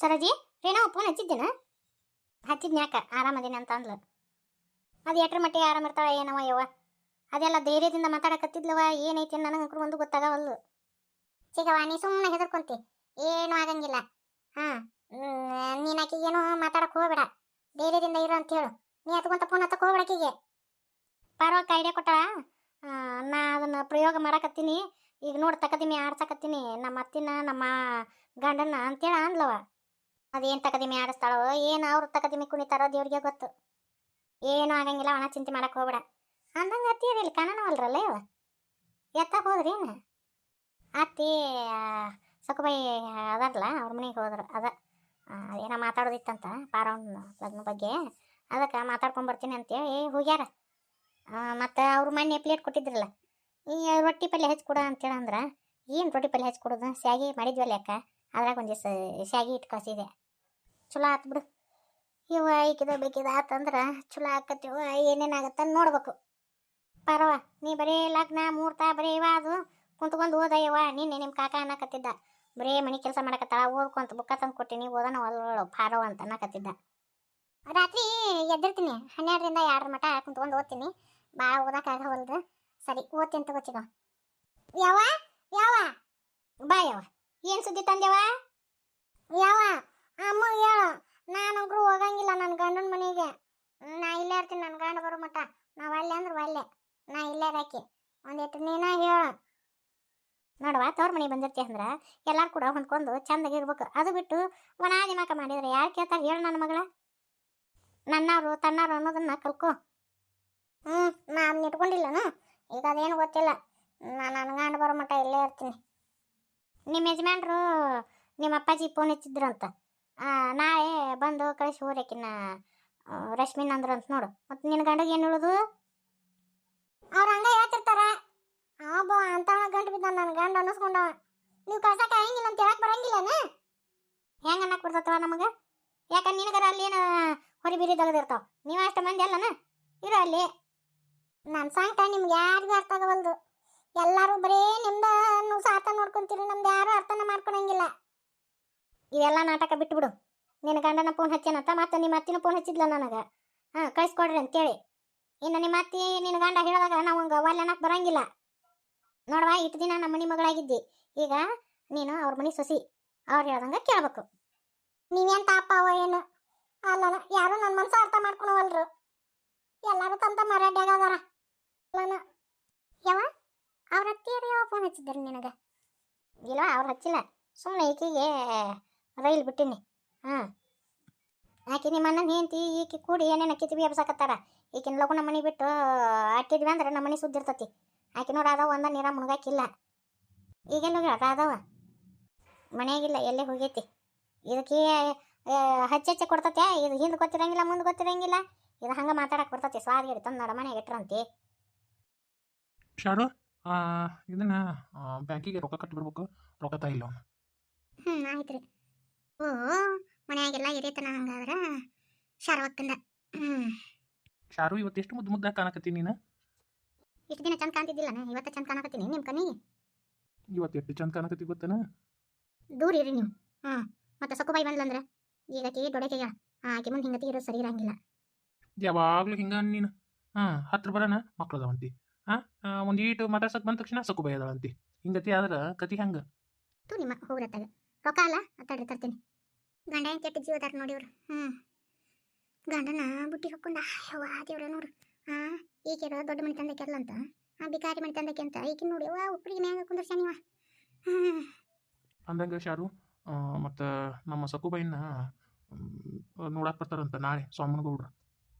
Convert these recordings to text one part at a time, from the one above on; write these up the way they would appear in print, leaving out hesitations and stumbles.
ಸರಜಿ ರೇಣಾ phone ಹಚ್ಚಿದ್ದೇನ? ಹಚ್ಚಿದ್ನ್ಯಾಕ ಆರಾಮದೇನೆ ಅಂತ ಅಂದ್ಲು. ಅದು ಎಟ್ರ ಮಟ್ಟಿಗೆ ಆರಾಮ ಇರ್ತಾಳ ಏನವ ಯವ್ವ. ಅದೆಲ್ಲ ಧೈರ್ಯದಿಂದ ಮಾತಾಡಕತ್ತಿದ್ಲವ. ಏನೈತಿ ನನಗಂಕರು ಒಂದು ಗೊತ್ತಾಗವಲ್ಲು. ಚಿಗವ ನೀ ಸುಮ್ಮನೆ ಹೆದರ್ಕೊಂತಿ, ಏನೂ ಆಗಂಗಿಲ್ಲ. ಹಾಂ, ನೀನು ಆಕಿಗೇನು ಮಾತಾಡಕ್ಕೆ ಹೋಗ್ಬೇಡ, ಧೈರ್ಯದಿಂದ ಇರು ಅಂತ ಹೇಳು. ನೀ ಹತ್ಕೊಂತ ಫೋನ್ ಹತ್ತಕ್ಕೆ ಹೋಗ್ಬೇಡ ಆಕಿಗೆ. ಪಾರ್ವಕ್ಕ ಐಡಿಯಾ ಕೊಟ್ಟ. ನಾ ಅದನ್ನು ಪ್ರಯೋಗ ಮಾಡಕತ್ತೀನಿ. ಈಗ ನೋಡಿ ತಕದಿಮಿ ಆಡ್ಸಕತ್ತೀನಿ ನಮ್ಮ ಅತ್ತಿನ ನಮ್ಮ ಗಂಡನ ಅಂತೇಳಿ ಅಂದ್ಲವ. ಅದೇನು ತಕದಿಮಿ ಆಡಿಸ್ತಾಳೋ ಏನು, ಅವ್ರು ತಕದಿಮಿ ಕುಣಿತಾರೋ ದೇವ್ರಿಗೆ ಗೊತ್ತು. ಏನೂ ಆಗಂಗಿಲ್ಲ, ಒಣ ಚಿಂತೆ ಮಾಡಕ್ಕೆ ಹೋಗ್ಬೇಡ ಅಂದಂಗೆ ಅತ್ತಿಯರು ಇಲ್ಲಿ ಕಾಣವಲ್ರಲ್ಲ ಇವ. ಎತ್ತ ಹೋದ್ರಿ ಏನು ಅತ್ತಿ? ಸಕುಬಾಯಿ ಅದಾರಲ್ಲ ಅವ್ರ ಮನೆಗೆ ಹೋದ್ರು. ಏನೋ ಮಾತಾಡೋದಿತ್ತಂತ ಪಾರವನ ಲಗ್ನ ಬಗ್ಗೆ. ಅದಕ್ಕೆ ಮಾತಾಡ್ಕೊಂಬರ್ತೀನಿ ಅಂತೇಳಿ ಹೋಗ್ಯಾರ. ಮತ್ತು ಅವ್ರು ಮೊನ್ನೆ ಪ್ಲೇಟ್ ಕೊಟ್ಟಿದ್ರಲ್ಲ, ಈ ರೊಟ್ಟಿ ಪಲ್ಯ ಹಚ್ಕೊಡ ಅಂತೇಳಿ ಅಂದ್ರೆ, ಏನು ರೊಟ್ಟಿ ಪಲ್ಯ ಹಚ್ಕೊಡೋದು, ಸ್ಯಾಗಿ ಮಾಡಿದ್ವಲ್ಲ ಅಕ್ಕ, ಅದ್ರಾಗ ಒಂದು ದಿವಸ ಸ್ಯಾಗಿ ಇಟ್ಟು ಕಳಿಸಿದೆ. ಚಲೋ ಆತು ಬಿಡು ಇವ. ಈಕಿದ ಬೇಕಿದ ಆತಂದ್ರೆ ಚಲೋ ಆಕತ್ತಿವ. ಏನೇನಾಗತ್ತ ನೋಡ್ಬೇಕು. ಪರವ ನೀ ಬರೀ ಲಗ್ನ ಮುಹೂರ್ತ ಬರೀ ಇವ ಅದು ಕುಂತ್ಕೊಂಡು ಓದಯ್ಯವ. ನಿನ್ನೆ ನಿಮ್ಮ ಕಾಕ ಅನ್ನಕತ್ತಿದ್ದ, ಬರೀ ಮನೆ ಕೆಲಸ ಮಾಡಕತ್ತಾಳ, ಓದ್ಕೊಂತ ಬುಕ್ಕ ತಂದು ಕೊಟ್ಟಿನಿ, ಓದೋಣ ಒಳ್ಳೆ ಪಾರವ ಅಂತ ಅನ್ನಕತ್ತಿದ್ದ. ರಾತ್ರಿ ಎದ್ದಿರ್ತೀನಿ 12ರಿಂದ 2 ಮಟ ಕುಂತ್ಕೊಂಡು ಓದ್ತೀನಿ. ಭಾಳ ಓದಕ್ಕಾಗವಲ್ದು. ಸರಿ ಓದ್ತೀನಿ ತಗೋಚಿಗ. ಯಾವ ಯಾವ ಬಾ ಯಾವ, ಏನು ಸುದ್ದಿ ತಂದೆವ? ಯಾವ ಅಮ್ಮ ಹೇಳು. ನಾನೊಬ್ರು ಹೋಗಂಗಿಲ್ಲ ನನ್ನ ಗಂಡನ ಮನೆಗೆ. ನಾ ಇಲ್ಲೇ ಇರ್ತೀನಿ, ನನ್ನ ಗಂಡ ಬರೋ ಮಟ. ನಾವು ಅಲ್ಲೇ ಅಂದ್ರೆ ಒಲ್ಲೆ, ನಾ ಇಲ್ಲೇ ರಾಕಿ. ಒಂದಿಟ್ಟು ನೀನ ಹೇಳು. ನೋಡುವ, ತವ್ರ ಮನೆಗೆ ಬಂದಿರ್ತಿ ಅಂದ್ರೆ ಎಲ್ಲರೂ ಕೂಡ ಹೊಂದ್ಕೊಂಡು ಚಂದಾಗಿರ್ಬೇಕು. ಅದು ಬಿಟ್ಟು ಒಣ ದಿಮಾಕ ಮಾಡಿದ್ರೆ ಯಾರು ಕೇಳ್ತಾರೆ ಹೇಳು ನನ್ನ ಮಗಳ? ನನ್ನವರು ತನ್ನವರು ಅನ್ನೋದನ್ನ ಕಲ್ಕೊ. ನಾನು ಇಟ್ಕೊಂಡಿಲ್ಲನು ಈಗ, ಅದೇನು ಗೊತ್ತಿಲ್ಲ. ನಾನು ನನ್ನ ಗಂಡ ಬರೋ ಮಟ ಇಲ್ಲೇ ಇರ್ತೀನಿ. ನಿಮ್ಮ ಯಜಮಾನ್ರು ನಿಮ್ಮ ಅಪ್ಪಾಜಿ ಫೋನ್ ಹಚ್ಚಿದ್ರಂತ, ನಾಳೆ ಬಂದು ಕಳಿಸಿ ಹೋಗ್ರೇಕಿನ್ನ ರಶ್ಮಿನ್ ಅಂದ್ರು ಅಂತ ನೋಡು. ಮತ್ತು ನಿನ್ನ ಗಂಡಗೆ ಏನು ಹೇಳೋದು? ಅವ್ರು ಹಂಗ ಹೇಳ್ತಿರ್ತಾರ. ಬಾ ಅಂತ ಗಂಟು ಬಿದ್ದ ನನ್ನ ಗಂಡ ಅನ್ನಿಸ್ಕೊಂಡವ. ನೀವು ಕಳ್ಸಕ್ಕೆ ಆಗಂಗಿಲ್ಲ ಅಂತ ಹೇಳಕ್ ಬರಂಗಿಲ್ಲನ? ಹೆಂಗೆ ಅನ್ನಕ್ಕೆ ಬರ್ತವ ನಮಗೆ? ಯಾಕಂದ್ರೆ ನಿನಗರ ಅಲ್ಲಿ ಏನು ಹೊರಿ ಬಿರಿ ತೆಗೆದಿರ್ತಾವ. ನೀವು ಅಷ್ಟು ಮಂದಿ ಅಲ್ಲನ ಇರೋ ಅಲ್ಲಿ. ನನ್ನ ಸಂಕಟ ನಿಮ್ಗೆ ಯಾರಿಗೂ ಅರ್ಥ ಆಗವಲ್ದು. ಎಲ್ಲರೂ ಬರೀ ನಿಮ್ದು ಸಾಥ ನೋಡ್ಕೊಂತೀರಿ, ನಮ್ದು ಯಾರು ಅರ್ಥನ ಮಾಡ್ಕೊಳಂಗಿಲ್ಲ. ಇವೆಲ್ಲ ನಾಟಕ ಬಿಟ್ಬಿಡು. ನಿನ್ನ ಗಂಡನ ಫೋನ್ ಹಚ್ಚೇನಂತ, ಮತ್ತೆ ನಿಮ್ಮ ಅತ್ತಿನ ಫೋನ್ ಹಚ್ಚಿದ್ಲ ನನಗೆ, ಕಳಿಸ್ಕೊಡ್ರಿ ಅಂತೇಳಿ. ಇನ್ನು ನಿಮ್ಮ ಅತ್ತಿ ನಿನ್ನ ಗಂಡ ಹೇಳಿದಾಗ ನಾವು ಹಂಗೆ ಒಲ್ಲೆ ಅನ್ನಕ್ಕೆ ಬರಂಗಿಲ್ಲ. ನೋಡುವ, ಇಟ್ಟು ದಿನ ನಮ್ಮ ಮನೆ ಮಗಳಾಗಿದ್ದಿ, ಈಗ ನೀನು ಅವ್ರ ಮನೆ ಸೊಸಿ. ಅವ್ರು ಹೇಳ್ದಂಗೆ ಕೇಳ್ಬೇಕು. ನೀವೇನು ತಾಪ ಅವ ಏನು ಅಲ್ಲನ? ಯಾರು ನನ್ನ ಮನಸ್ಸು ಅರ್ಥ ಮಾಡ್ಕೊಳವಲ್ರು. ಎಲ್ಲರೂ ತಂತ ಮರ್ಯಾದೆಗಾದಾರ ಅಲ್ಲನ? ಯಾವ ಅವ್ರ ಅತ್ತಿಯರು ಯಾವ ಫೋನ್ ಹಚ್ಚಿದ್ದಾರೆ ನಿನಗೆ? ಇಲ್ವಾ, ಅವ್ರು ಹಚ್ಚಿಲ್ಲ. ಸುಮ್ಮನೆ ಈಕೆಗೆ ರೈಲ್ ಬಿಟ್ಟಿನಿ. ಆಕೆ ನಿಮ್ಮ ಅಣ್ಣನ ಹೆಂಡತಿ ಈಕೆ ಕೂಡಿ ಏನೇನು ಕಿತಿಬಿ ಎಬ್ಸಕತ್ತಾರ. ಈಕಿನ ಲಗು ನಮ್ಮ ಮನೆ ಬಿಟ್ಟು ಅಟ್ಟಿದ್ವಿ ಅಂದ್ರೆ ನಮ್ಮ ಮನೆ ಸುದ್ದಿ ಇರ್ತತಿ. ಆಕೆ ನೋಡಿ ಅದಾವ ಒಂದ ನೀರ ಮುಣಗಾಕಿಲ್ಲ. ಈಗೆಲ್ಲ ಹೋಗ್ಯಾಳ ಅದಾವ ಮನೆಯಾಗಿಲ್ಲ, ಎಲ್ಲೇ ಹೋಗೈತಿ. ಇದಕ್ಕೆ ಹಚ್ಚೆ ಕೊಡ್ತತೆ. ಇದು ಹಿಂದೆ ಗೊತ್ತಿರಂಗಿಲ್ಲ, ಮುಂದೆ ಗೊತ್ತಿರಂಗಿಲ್ಲ. ಇದು ಹಂಗೆ ಮಾತಾಡಕ್ಕೆ ಬರ್ತತಿ. ಸ್ವಾದಿಗೆ ತಂದು ನಡ ಮನೆಗೆ ಇಟ್ರಂತೆ. ಶಾರು, ಇದನ್ನ ಬ್ಯಾಂಕಿಗೆ ರೊಕ್ಕ ಕಟ್ಟಿಬಿಡ್ಬೇಕು. ರೊಕ್ಕ ತಾಯಿಲ್ಲ. ಆಯ್ತು ರೀ. ಓ, ಮನೆಯಾಗೆಲ್ಲ ಹಿರಿಯತನ ಹಂಗಾದ್ರೆ ಶಾರವಕ್ಕಂದ. ಶಾರು, ಇವತ್ತು ಎಷ್ಟು ಮುದ್ದು ಮುದ್ದಾಗಿ ಕಾಣಕತ್ತೀನಿ ನೀನು? ಇಷ್ಟು ದಿನ ಚಂದ ಕಾಣ್ತಿದ್ದಿಲ್ಲ, ಇವತ್ತು ಚಂದ ಕಾಣಕತ್ತೀನಿ ನಿಮ್ಮ ಕಣ್ಣಿಗೆ. ಇವತ್ತು ಎಷ್ಟು ಚಂದ ಕಾಣಕತ್ತಿ ಗೊತ್ತೇನ? ದೂರ ಇರಿ ನೀವು. ಮತ್ತೆ ಸೊಕ್ಕುಬಾಯಿ ಬಂದ್ಲಂದ್ರೆ ಈಗ ಆಕೆ ದೊಡ್ಡಕೆಗ ಆಕೆ ಮುಂದೆ ಹಿಂಗತಿ ಇರೋದು ಸರಿ ಇರಂಗಿಲ್ಲ. ಯಾವಾಗಲೂ ಹಿಂಗ ನೀನು. ಹತ್ರ ಬರೋಣ ಮಕ್ಳು ಅದಾವಂತಿ. ಒಂದು ಈಟು ಮಾತಾಡ್ಸಕ್ ಬಂದ ತಕ್ಷಣ ಸೊಕ್ಕುಬಾಯಿ ಅದಾವಂತಿ. ಹಿಂಗತಿ ಆದ್ರೆ ಕತಿ ಹಂಗ ತೂ ನಿಮ್ಮ ಹೋಗ್ರತ್ತಾಗ ರೊಕ್ಕ ಅಲ್ಲ ಅತ್ತಾಡ್ರಿ ತರ್ತೀನಿ. ಗಂಡ ಏನು ಕೆಟ್ಟ ಜೀವದಾರ ನೋಡಿ ಇವ್ರು. ಗಂಡನ ಬುಟ್ಟಿ ಹೊಕ್ಕೊಂಡ ಯವ್ವ ದೇವ್ರ ನೋಡು. ಈಕೆರ ದೊಡ್ಡ ಮನೆ ತಂದಕ್ಕೆಲ್ಲ ಅಂತ, ಬಿಕಾರಿ ಮನೆ ತಂದಕ್ಕೆ ಅಂತ ಈಕೆ ನೋಡಿ ವಾ ಉಪ್ಪಿಗೆ ಮ್ಯಾಂಗ ಕುಂದ್ರಸ ನೀವ. ಅಂದಂಗ ಶಾರು, ಮತ್ತು ನಮ್ಮ ಸೊಕ್ಕುಬಾಯಿನ ನೋಡಕ್ ಬರ್ತಾರಂತ ನಾಳೆ ಸೋಮನಗೌಡ್ರು.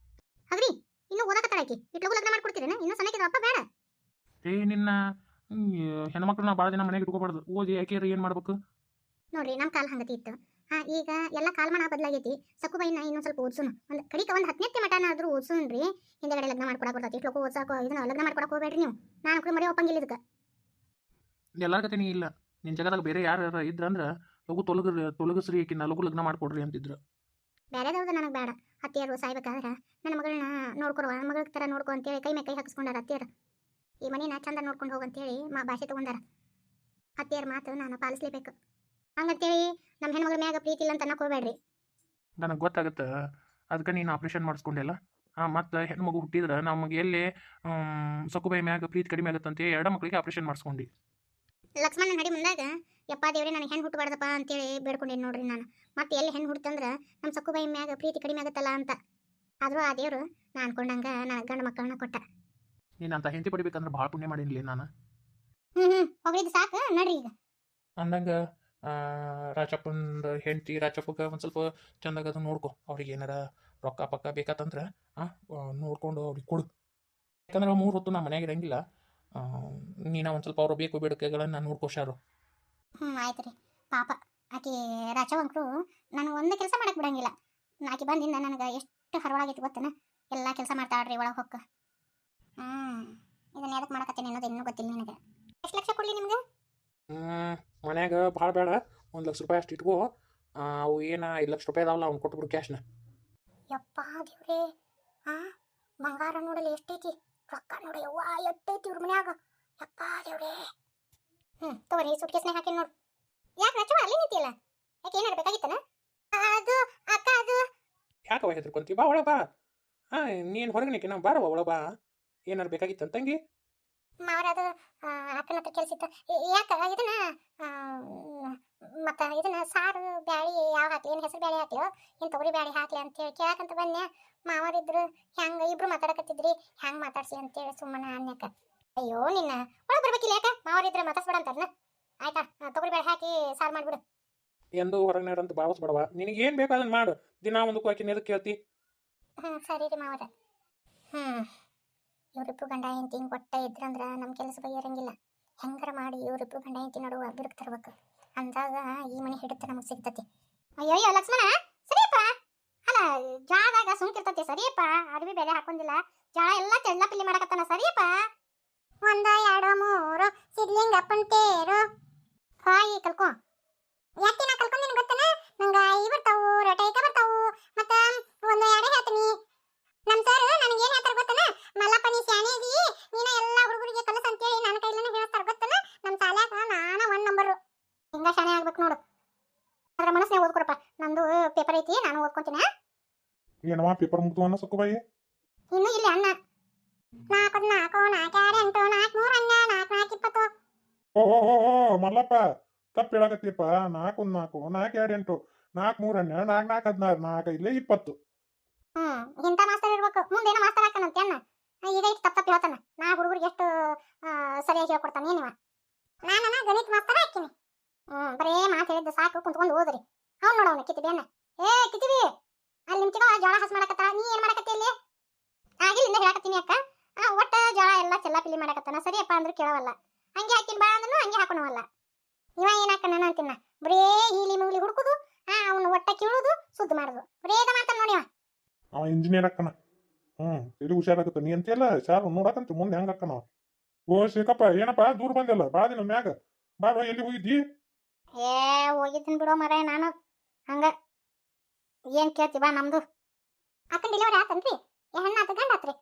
ಹೌದ್ರಿ, ಇನ್ನು ಓದಕತ್ತಾಳಕಿ. ಇಟ್ಲಗು ಲಗ್ನ ಮಾಡ್ಕೊಡ್ತೀರೇನ? ಇನ್ನು ಸಣ್ಣಕಿದ ಅಪ್ಪ ಬೇಡ. ನಿನ್ನ ಹೆಣ್ಮಕ್ಳನ್ನ ಭಾಳ ದಿನ ಮನೆಗೆ ಇಟ್ಕೋಬಾರ್ದು. ಓದಿ ಯಾಕೆ ಏನು ಮಾಡ್ಬೇಕು ನೋಡ್ರಿ, ನಮ್ಮ ಕಾಲ ಹಂಗತಿ ಇತ್ತು. ಈಗ ಎಲ್ಲ ಕಾಲಮಾನ ಬದಲಾಗೈತಿ. ಸಕ್ಕುಬೈನ ಇನ್ನೊಂದು ಸ್ವಲ್ಪ ಓದ್ಸುನು, ಒಂದು ಕಡಿಕ ಒಂದು 10ನೇ ಮಟನ ಆದ್ರೂ ಓದ್ಸುನ್ರಿ. ಹಿಂದೆಗಡೆ ಲಗ್ನ ಮಾಡ್ಕೊಡಕ್ಕೆ ಬರ್ತೈತಿ. ಇಟ್ಲೋಕು ಓದ್ಸಾಕೋ ಇದನ್ನ ಲಗ್ನ ಮಾಡ್ಕೊಡಕ್ಕೆ ಹೋಗ್ಬೇಡ್ರಿ ನೀವು. ನಾನು ಕೂಡ ಮರಿ ಒಪ್ಪಂಗಿಲ್ಲ ಇದಕ್ಕೆ. ಎಲ್ಲರ ಕತೆ ನೀ ಇಲ್ಲ. ನಿನ್ನ ಜಗದಾಗ ಬೇರೆ ಯಾರು ಇದ್ರಂದ್ರೆ ಲಘು ತೊಲಗಿಸ್ರಿ ಆಕಿನ ಲಘು ಲಗ್ನ ಮಾಡ್ಕೊಡ್ರಿ ಅಂತಿದ್ರು. ಬೇರೆದವ್ದು ನನಗೆ ಬೇಡ. ಅತ್ತಿಯರು ಸಾಯ್ಬೇಕಾದ್ರೆ ನನ್ನ ಮಗಳನ್ನ ನೋಡ್ಕೊರುವ, ಮಗಳ ಥರ ನೋಡ್ಕೊ ಅಂತೇಳಿ ಕೈ ಮೇಲೆ ಕೈ ಹಾಕಿಸ್ಕೊಂಡಾರ ಅತ್ತಿಯರು. ಈ ಮನೇನ ಚಂದ ನೋಡ್ಕೊಂಡು ಹೋಗಂತೇಳಿ ಭಾಷೆ ತೊಗೊಂಡಾರ. ಅತ್ತಿಯರ ಮಾತು ನಾನು ಪಾಲಿಸ್ಲೇಬೇಕು. ಹಂಗಂತೇಳಿ ನಮ್ಮ ಹೆಣ್ಮಗಳ ಮ್ಯಾಗ ಪ್ರೀತಿ ಇಲ್ಲ ಅಂತ ಅನ್ನಕ್ ಹೋಗ್ಬೇಡ್ರಿ. ನನಗೆ ಗೊತ್ತಾಗುತ್ತೆ. ಅದಕ್ಕೆ ನೀನು ಆಪ್ರೇಷನ್ ಮಾಡಿಸ್ಕೊಂಡಿಲ್ಲ. ಮತ್ತು ಹೆಣ್ಮಗು ಹುಟ್ಟಿದ್ರೆ ನಮಗೆ ಎಲ್ಲಿ ಸಕುಬಾಯಿ ಮ್ಯಾಗ ಪ್ರೀತಿ ಕಡಿಮೆ ಆಗುತ್ತಂತೆ ಎರಡು ಮಕ್ಕಳಿಗೆ ಆಪ್ರೇಷನ್ ಮಾಡಿಸ್ಕೊಂಡು. ಲಕ್ಷ್ಮಣನ ನಡಿ ಮುಂದಾಗ ಯಪ್ಪ ದೇವ್ರೆ ನನಗೆ ಹೆಣ್ಣು ಹುಟ್ಟಬಾರ್ದಪ್ಪ ಅಂತೇಳಿ ಬೇಡ್ಕೊಂಡೇನಿ ನೋಡ್ರಿ ನಾನು. ಮತ್ತೆ ಎಲ್ಲಿ ಹೆಣ್ಣು ಹುಡ್ತಂದ್ರೆ ನಮ್ಮ ಸಕ್ಕುಬಾಯಿ ಮ್ಯಾಗ ಪ್ರೀತಿ ಕಡಿಮೆ ಆಗುತ್ತಲ್ಲ ಅಂತ. ಆದರೂ ಆ ದೇವ್ರು ನಾ ಅನ್ಕೊಂಡಂಗ ನನ್ನ ಗಂಡು ಮಕ್ಕಳನ್ನ ಕೊಟ್ಟ. ನೀನು ಅಂತ ಹೆಂಡತಿ ಪಡಿಬೇಕಂದ್ರೆ ಭಾಳ ಪುಣ್ಯ ಮಾಡೀನಿ ನಾನು. ಹೋಗಿದ್ದು ಸಾಕು ನಡ್ರಿ ಈಗ. ಅಂದಂಗೆ ರಾಜಪ್ಪಂದು ಹೆಂಡತಿ ರಾಜಪ್ಪಗೆ ಒಂದು ಸ್ವಲ್ಪ ಚಂದಾಗ ಅದು ನೋಡ್ಕೊ. ಅವ್ರಿಗೆ ಏನಾರ ರೊಕ್ಕ ಪಕ್ಕ ಬೇಕಾತಂದ್ರೆ ನೋಡ್ಕೊಂಡು ಅವ್ರಿಗೆ ಕೊಡು. ಯಾಕಂದ್ರೆ 3 ಹೊತ್ತು ನಾ ಮನ್ಯಾಗ ಇರಂಗಿಲ್ಲ. ನೀನು ಒಂದು ಸ್ವಲ್ಪ ಅವ್ರು ಬೇಕು ಬೇಡಿಕೆಗಳನ್ನು ನೋಡ್ಕೋಶಾರು. ಆಯ್ತು ರೀ. ಪಾಪ ಆಕೆ ರಾಚವಂಕರು ನಾನು ಒಂದು ಕೆಲಸ ಮಾಡಕ್ಕೆ ಬಿಡಂಗಿಲ್ಲ. ಆಕೆ ಬಂದಿಂದ ನನಗೆ ಎಷ್ಟು ಹರವಾಗೈತಿ ಗೊತ್ತೇನ. ಎಲ್ಲ ಕೆಲಸ ಮಾಡ್ತಾಳ್ರಿ ಒಳಗೆ ಹೊಕ್ಕ. ಇದನ್ನ ಯಾವ್ದಕ್ಕೆ ಮಾಡಕತ್ತೀನಿ ಅನ್ನೋದು ಇನ್ನೂ ಗೊತ್ತಿಲ್ಲ ನನಗೆ. ಎಷ್ಟು ಲಕ್ಷ ಕೊಡಲಿ ನಿಮ್ಗೆ? ಮನ್ಯಾಗ ಭಾಳ ಬೇಡ, 1 ಲಕ್ಷ ರೂಪಾಯಿ ಅಷ್ಟು ಇಟ್ಕೋ. ಅವು ಏನು 5 ಲಕ್ಷ ರೂಪಾಯಿ ಅದಾವಲ್ಲ ಅವ್ನು ಕೊಟ್ಬಿಡು ಕ್ಯಾಶ್ನ. ಯಪ್ಪ ದೇವ್ರೇ, ಬಂಗಾರ ನೋಡಲಿ ಎಷ್ಟೈತಿ, ರೊಕ್ಕ ನೋಡಿ ಯವ್ವ ಎಷ್ಟೈತಿ ಇವ್ರ ಮನ್ಯಾಗ. ಯಪ್ಪ ದೇವ್ರೇ. ತಗೋರಿ ಸುಟ್ಕೇಸ್ನಾಗ ಹಾಕಿ ನೋಡು. ಯಾಕೆ ರಚವ ಅಲ್ಲಿ ನಿಂತಿಯಲ್ಲ? ಯಾಕೆ ಏನಾರು ಬೇಕಾಗಿತ್ತನ? ಅದು ಅಕ್ಕ ಅದು ಯಾಕವ ಹೆದರ್ಕೊಂತೀವಿ? ಬಾ ಒಳಗೆ ಬಾ. ನೀನು ಹೊರಗೆ ನಿಂಕೆ ಬಾರವ ಒಳಗೆ ಬಾ. ಏನಾರು ಬೇಕಾಗಿತ್ತು ತಂಗಿ? ಮಾವರ ಅದು ಅಕ್ಕನ ಹತ್ರ ಕೆಲಸ ಇತ್ತು. ಯಾಕೆ ಇದನ್ನ ಮತ್ತು ಇದನ್ನ ಸಾರು ಬ್ಯಾಳಿ ಯಾವ ಹಾಕ್ಲಿ, ಏನು ಹೆಸರು ಬ್ಯಾಳಿ ಹಾಕ್ಲಿಯೋ ಏನು ತೊಗರಿ ಬ್ಯಾಳಿ ಹಾಕ್ಲಿ ಅಂತೇಳಿ ಕೇಳಕ್ಕಂತ ಬಂದೆ. ಮಾವರಿದ್ರು ಹೆಂಗೆ ಇಬ್ರು ಮಾತಾಡಕತ್ತಿದ್ರಿ, ಹೆಂಗೆ ಮಾತಾಡ್ಸಿ ಅಂತೇಳಿ ಸುಮ್ಮನೆ ಅನ್ಯಕ. ಅಯ್ಯೋ ನಿನ್ನ ಒಳಗೆ ಬರ್ಬೇಕಿಲ್ಲ. ಯಾಕೆ ಮಾವರಿದ್ರೆ ಮಾತಾಡ್ಸ್ಬೇಡ ಅಂತಾರನ? ಆಯ್ತಾ, ತೊಗರಿ ಬ್ಯಾಳಿ ಹಾಕಿ ಸಾರು ಮಾಡಿಬಿಡು. ಎಂದು ಹೊರಗೆ ಅಂತ ಭಾವಿಸ್ಬೇಡವ. ನಿನಗೇನು ಬೇಕು ಅದನ್ನು ಮಾಡು. ದಿನ ಒಂದಕ್ಕೂ ಹಾಕಿ ಎದಕ್ಕೆ ಕೇಳ್ತಿ? ಸರಿ ರೀ ಮಾವರ. ಇವರಿಬ್ರು ಗಂಡ ಹೆಂಡತಿ ಹಿಂಗೆ ಕೊಟ್ಟ ಇದ್ರಂದ್ರೆ ನಮ್ಮ ಕೆಲಸ ಬಗೆಯರಂಗಿಲ್ಲ. ಹೆಂಗಾರ ಮಾಡಿ ಇವರಿಬ್ರು ಗಂಡ ಹೆಂಡತಿ ನಡುವೆ ಬಿರುಕು ತರ್ಬೇಕು. ಅಂದಾಗ ಈ ಮನೆ ಹಿಡಿತ ನಮಗೆ ಸಿಗ್ತತಿ. ಅಯ್ಯೋ ಲಕ್ಷ್ಮಣ ಸರಿಯಪ್ಪ. ಅಲ್ಲ ಜಾದಾಗ ಸುಮ್ಕಿರ್ತತಿ ಸರಿಯಪ್ಪ. ಅಡವಿ ಬೆಲೆ ಹಾಕೊಂಡಿಲ್ಲ, ಜಾಳ ಎಲ್ಲ ತೆಳ್ಳ ಪಿಲ್ಲಿ ಮಾಡಕತ್ತಾನ ಸರಿಯಪ್ಪ. 1 2 3 ಸಿದ್ಲಿಂಗಪ್ಪನ ತೇರು ಹಾಯಿ ಕಲ್ಕೊ. ಯಾಕೆ ನಾ ಕಲ್ಕೊಂಡಿನ ಗೊತ್ತನ? ನಂಗೆ ಈ ಬರ್ತಾವು, ರಟೈಕ ಬರ್ತಾವು, ಮತ್ತು ಒಂದು ಎಡೆ ಹೇಳ್ತೀನಿ. ನಮ್ಮ ಸರ್ ನನಗೆ ಏನು ಹೇಳ್ತಾರೆ ಗೊತ್ತನ? ಮಲ್ಲಪ್ಪ ನೀ ಶಾಣೆ ಇದೀ, ನೀನ ಎಲ್ಲ ಹುಡುಗರಿಗೆ ಕಲಸ ಅಂತೇಳಿ ನನ್ನ ಕೈಲೇ ಹೇಳ್ತಾರೆ ಗೊತ್ತನ? ನಮ್ಮ ಶಾಲ್ಯಾಗ ನಾನ 1 ನಂಬರು. ಹಿಂಗ ಶಾಣೆ ಆಗ್ಬೇಕು ನೋಡು. ಅದ್ರ ಮನಸ್ಸಿನಾಗ ಓದ್ಕೊಡಪ್ಪ. ನಂದು ಪೇಪರ್ ಐತಿ, ನಾನು ಓದ್ಕೊಂತೀನಿ. ಏನವ ಪೇಪರ್ ಮುಗ್ದು ಅನ್ನ ಸಕ್ಕುಬಾಯಿ? ಇನ್ನು ಇಲ್ಲಿ ಅಣ್ಣ 4 4 4 8 4 3 4 4 20. ಓ ಮಲ್ಲಪ್ಪ ತಪ್ಪು ಹೇಳಕತ್ತೀಪ್ಪ. 4 4 4 2 8 4 3 12 4 4 16 4 5 20. ಇಂಥ ಮಾಸ್ತರ್ ಇರ್ಬೇಕು. ಮುಂದೇನೋ ಮಾಸ್ತರ್ ಹಾಕನಂತೆ ಅಣ್ಣ. ಈಗ ಇಟ್ಟು ತಪ್ಪು ಹೇಳ್ತಾನ. ನಾ ಹುಡುಗರಿಗೆ ಎಷ್ಟು ಸರಿಯಾಗಿ ಹೇಳ್ಕೊಡ್ತಾನೆ ಏನಿವ. ನಾನು ಗಣಿತ ಮಾಸ್ತರ್ ಹಾಕಿನಿ. ಬರೇ ಮಾತು ಹೇಳಿದ್ದು ಸಾಕು, ಕುಂತ್ಕೊಂಡು ಓದ್ರಿ. ಅವ್ನು ನೋಡವನ ಕಿತ್ತಿಬಿ ಅಣ್ಣ. ಕಿತ್ತಿಬಿ ಅಲ್ಲಿ ನಿಮ್ತಿಗ ಜೋಳ ಹಸ್ ಮಾಡಕತ್ತ, ನೀ ಏನ್ ಮಾಡಕತ್ತಿ ಇಲ್ಲಿ? ಆಗಿಲ್ಲಿಂದ ಹೇಳಕತ್ತೀನಿ ಅಕ್ಕ. ಒಟ್ಟ ಜೋಳ ಎಲ್ಲ ಚೆಲ್ಲ ಪಿಲ್ಲಿ ಮಾಡಕತ್ತಾನ. ಸರಿಯಪ್ಪ ಅಂದ್ರೆ ಕೇಳವಲ್ಲ. ಹಂಗೆ ಹಾಕಿನ ಬಾ ಅಂದ್ರೂ ಹಂಗೆ ಹಾಕೋಣವಲ್ಲ. ಇವ ಏನ್ ಹಾಕನ ಅಂತಿನ್ನ ಬರೇ ಹೀಲಿ ಮುಗ್ಲಿ ಹುಡುಕುದು, ಅವನು ಒಟ್ಟ ಕೀಳುದು, ಸುದ್ದು ಮಾಡುದು, ಬರೇದ ಮಾತನ್ನ ನೋಡಿವ. ಅವ ಇಂಜಿನಿಯರ್ ಅಕ್ಕನ. ಸರಿ ಹುಷಾರಾಗತ್ತ. ನೀ ಅಂತೆಲ್ಲ ಸಾರು ನೋಡಕಂತ ಮುಂದೆ ಹೆಂಗ ಅಕ್ಕನ. ಓ ಶೇಖಪ್ಪ ಏನಪ್ಪ ದೂರ ಬಂದಲ್ಲ? ಬಾ ದಿನ ಮ್ಯಾಗ ಬಾ. ಎಲ್ಲಿ ಹೋಗಿದ್ದಿ? ಹೋಗಿದ್ದೀನಿ ಬಿಡೋ ಮರ ನಾನು. ಹಂಗ ಏನ್ ಕೇಳ್ತಿ ಬಾ. ನಮ್ದು ಅಕ್ಕನ ಡೆಲಿವರಿ ಆತನ್ರಿ. ಹೆಣ್ಣ ಆತ ಗಂಡ ಆತ್ರಿ?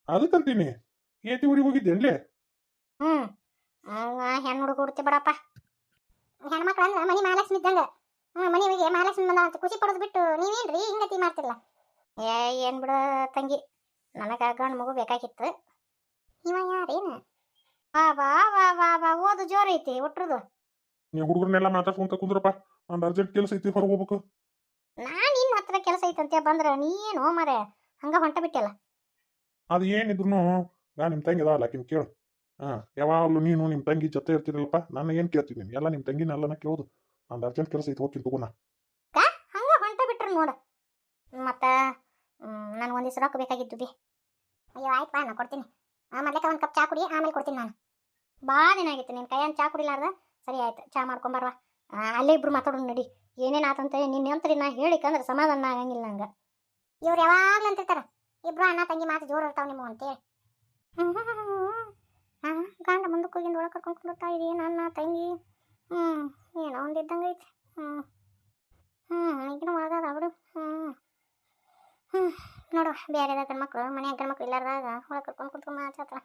ಅದಕ್ಕಂತೀನಿ ಏತಿ ಊರಿಗೆ ಹೋಗಿದ್ದೇನ್ಲಿ? ಹೆಣ್ಣು ಹುಡುಗ ಹುಡ್ತಿ ಬಿಡಪ್ಪ. ಹೆಣ್ಮಕ್ಳು ಅಂದ್ರೆ ಮನಿ ಮಹಾಲಕ್ಷ್ಮಿ ಇದ್ದಂಗ. ಮನೆಗೆ ಮಹಾಲಕ್ಷ್ಮಿ ಬಂದ ಅಂತ ಖುಷಿ ಪಡೋದು ಬಿಟ್ಟು ನೀವೇನ್ರಿ ಹಿಂಗತಿ ಮಾಡ್ತಿಲ್ಲ? ಏನ್ ಬಿಡ ತಂಗಿ, ನನಗ ಗಂಡು ಮಗು ಬೇಕಾಗಿತ್ತು. ಇವ ಯಾರೇನು? ಬಾ ಬಾ ಬಾ ಬಾ ಓದು ಜೋರ್ ಐತಿ ಒಟ್ರದು. ನೀವು ಹುಡುಗರನ್ನೆಲ್ಲ ಮಾತಾಡ್ಕೊಂತ ಕುಂದ್ರಪ್ಪ. ಒಂದು ಅರ್ಜೆಂಟ್ ಕೆಲಸ ಐತಿ, ಹೊರಗೆ ಹೋಗ್ಬೇಕು. ನಾನು ನಿನ್ನ ಹತ್ರ ಕೆಲಸ ಐತಂತೆ ಬಂದ್ರೆ ನೀನು ಮರೆ ಹಂಗ ಹೊಂಟ ಬಿಟ್ಟಲ್ಲ. ಅದು ಏನಿದ್ರು ನಿಮ್ಮ ತಂಗಿ ಅದಾವಲ್ಲ ಆಕಿನ ಕೇಳು. ಯಾವಾಗಲೂ ನೀನು ನಿಮ್ಮ ತಂಗಿ ಜೊತೆ ಇರ್ತೀರಲ್ಲಪ್ಪ. ನಾನು ಏನು ಕೇಳ್ತೀನಿ ಎಲ್ಲ ನಿಮ್ಮ ತಂಗಿನೆಲ್ಲನ ಕೇಳೋದು. ಒಂದು ಅರ್ಜೆಂಟ್ ಕೆಲಸ ಐತಿ, ಹೋಗ್ತೀನಿ ತಗೋಣ. ಹಂಗ ಹೊಂಟ ಬಿಟ್ರು ನೋಡು. ಮತ್ತು ನನಗೆ ಒಂದಿವ್ಸ ರೊಕ್ಕ ಬೇಕಾಗಿದ್ದು ಬಿ. ಅಯ್ಯೋ ಆಯ್ತು ಬಾ, ನಾನು ಕೊಡ್ತೀನಿ. ಮೊದಲಕ್ಕೆ 1 ಕಪ್ ಚಾ ಕುಡಿ, ಆಮೇಲೆ ಕೊಡ್ತೀನಿ ನಾನು. ಭಾಳ ದಿನ ಆಗಿತ್ತು ನಿನ್ನ ಕೈಯನ್ನು ಚಾ ಕುಡಿಲಾರ್ದ. ಸರಿ ಆಯ್ತು, ಚಾ ಮಾಡ್ಕೊಂಬರ್ವ. ಅಲ್ಲೇ ಇಬ್ರು ಮಾತಾಡೋಣ ನಡಿ. ಏನೇನು ಆತಂತ ನಿನ್ನ ಅಂತರಿ ನಾ ಹೇಳಿಕಂದ್ರೆ ಸಮಾಧಾನ ಆಗಂಗಿಲ್ಲ ನಂಗೆ. ಇವ್ರು ಯಾವಾಗಲೂ ಅಂತಿರ್ತಾರೆ ಇಬ್ರು ಅಣ್ಣ ತಂಗಿ ಮಾತು ಜೋರು ಇರ್ತಾವೆ ನಿಮ್ಮ ಅಂತೇಳಿ. ಗಂಡ ಮುಂದಕ್ಕೆ ಹೋಗಿಂದ ಒಳಗೆ ಕರ್ಕೊಂಡು ಕುಂದಿರ್ತಾ ಇದೀನಿ ನನ್ನ ತಂಗಿ. ಏನೋ ಒಂದಿದ್ದಂಗೆ ಐತಿ. ಈಗಿನ ಒಳಗದ ಬಿಡು. ನೋಡು ಬೇರೆದಾಗ ಗಂಡ್ಮಕ್ಳು ಮನ್ಯಾಗ ಗಂಡ್ಮಕ್ಳು ಇಲ್ಲಾರ್ದಾಗ ಒಳಗೆ ಕರ್ಕೊಂಡು ಕುತ್ಕೊಂಡು ಮಾತಾಡ್ತಾರ.